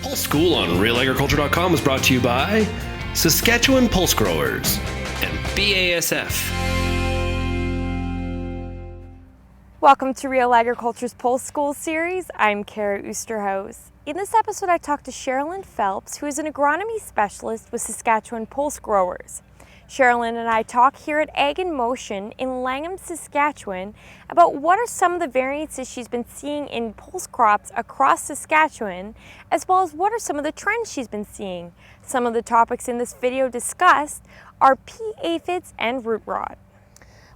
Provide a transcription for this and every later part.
Pulse School on RealAgriculture.com is brought to you by Saskatchewan Pulse Growers and BASF. Welcome to Real Agriculture's Pulse School series. I'm Kara Oosterhuis. In this episode, I talked to Sherrilyn Phelps, who is an agronomy specialist with Saskatchewan Pulse Growers. Sherrilyn and I talk here at Ag in Motion in Langham, Saskatchewan, about what are some of the variances she's been seeing in pulse crops across Saskatchewan, as well as what are some of the trends she's been seeing. Some of the topics in this video discussed are pea aphids and root rot.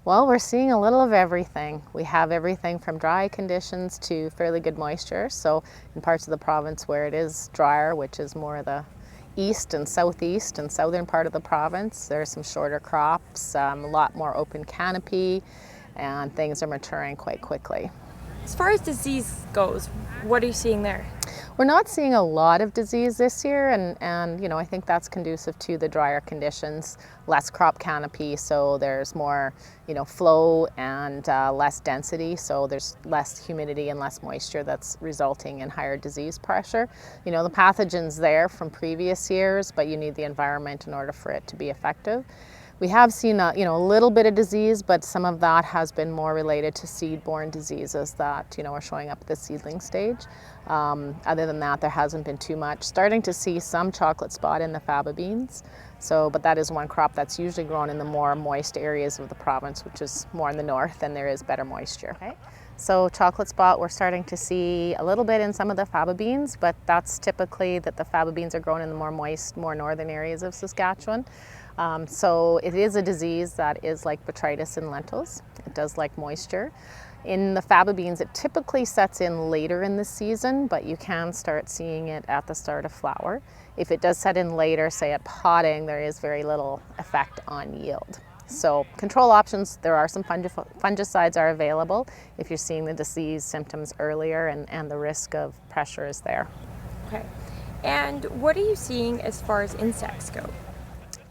Well, we're seeing a little of everything. We have everything from dry conditions to fairly good moisture. So in parts of the province where it is drier, which is more the east and southeast and southern part of the province, there's some shorter crops, a lot more open canopy, and things are maturing quite quickly. As far as disease goes, what are you seeing there? We're not seeing a lot of disease this year, and you know, I think that's conducive to the drier conditions, less crop canopy, so there's more, you know, flow and less density, so there's less humidity and less moisture that's resulting in higher disease pressure. You know, the pathogen's there from previous years, but you need the environment in order for it to be effective. We have seen a little bit of disease, but some of that has been more related to seed-borne diseases that, you know, are showing up at the seedling stage. Other than that, there hasn't been too much. Starting to see some chocolate spot in the faba beans. But that is one crop that's usually grown in the more moist areas of the province, which is more in the north, and there is better moisture. Okay? So chocolate spot, we're starting to see a little bit in some of the faba beans, but that's typically that the faba beans are grown in the more moist, more northern areas of Saskatchewan. So it is a disease that is like botrytis in lentils. It does like moisture. In the faba beans, it typically sets in later in the season, but you can start seeing it at the start of flower. If it does set in later, say at potting, there is very little effect on yield. So control options, there are some fungicides are available if you're seeing the disease symptoms earlier and the risk of pressure is there. Okay. And what are you seeing as far as insects go?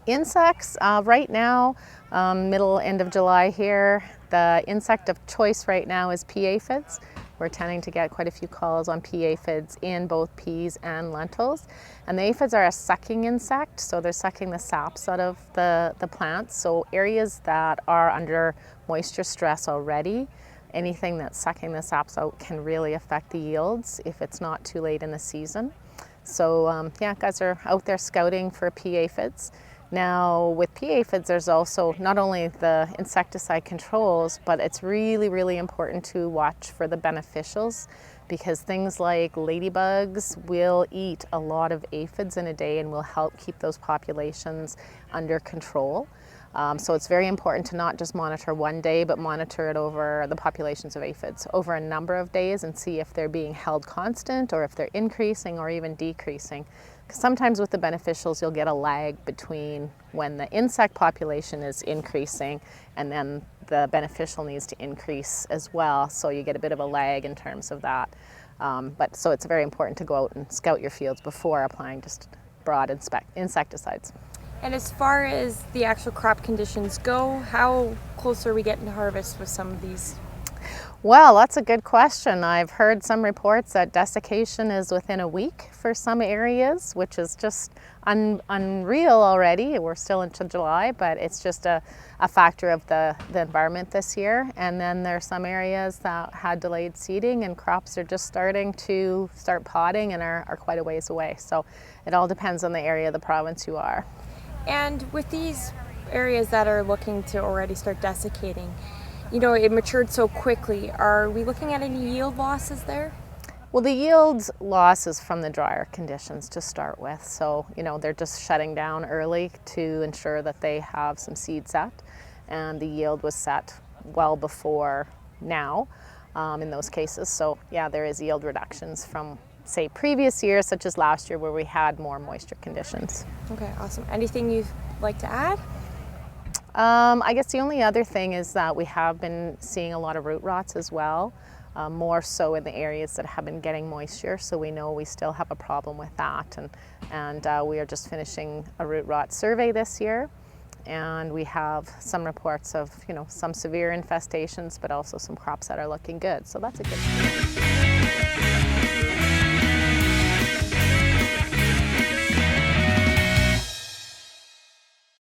Insects, right now, end of July here, the insect of choice right now is pea aphids. We're tending to get quite a few calls on pea aphids in both peas and lentils. And the aphids are a sucking insect, so they're sucking the saps out of the plants. So areas that are under moisture stress already, anything that's sucking the saps out can really affect the yields if it's not too late in the season. So yeah, guys are out there scouting for pea aphids. Now with pea aphids, there's also not only the insecticide controls, but it's really, really important to watch for the beneficials, because things like ladybugs will eat a lot of aphids in a day and will help keep those populations under control. So it's very important to not just monitor one day, but monitor it over the populations of aphids over a number of days and see if they're being held constant or if they're increasing or even decreasing. Sometimes with the beneficials, you'll get a lag between when the insect population is increasing and then the beneficial needs to increase as well. So you get a bit of a lag in terms of that. So it's very important to go out and scout your fields before applying just broad insecticides. And as far as the actual crop conditions go, how close are we getting to harvest with some of these? Well, that's a good question. I've heard some reports that desiccation is within a week for some areas, which is just unreal already. We're still into July, but it's just a factor of the environment this year. And then there are some areas that had delayed seeding and crops are just starting to start potting and are quite a ways away. So it all depends on the area of the province you are. And with these areas that are looking to already start desiccating, you know, it matured so quickly. Are we looking at any yield losses there? Well, the yield loss is from the drier conditions to start with. So, you know, they're just shutting down early to ensure that they have some seed set. And the yield was set well before now in those cases. So, yeah, there is yield reductions from, say, previous years, such as last year where we had more moisture conditions. Okay, awesome. Anything you'd like to add? I guess the only other thing is that we have been seeing a lot of root rots as well, more so in the areas that have been getting moisture. So we know we still have a problem with that, and we are just finishing a root rot survey this year, and we have some reports of, you know, some severe infestations, but also some crops that are looking good. So that's a good thing.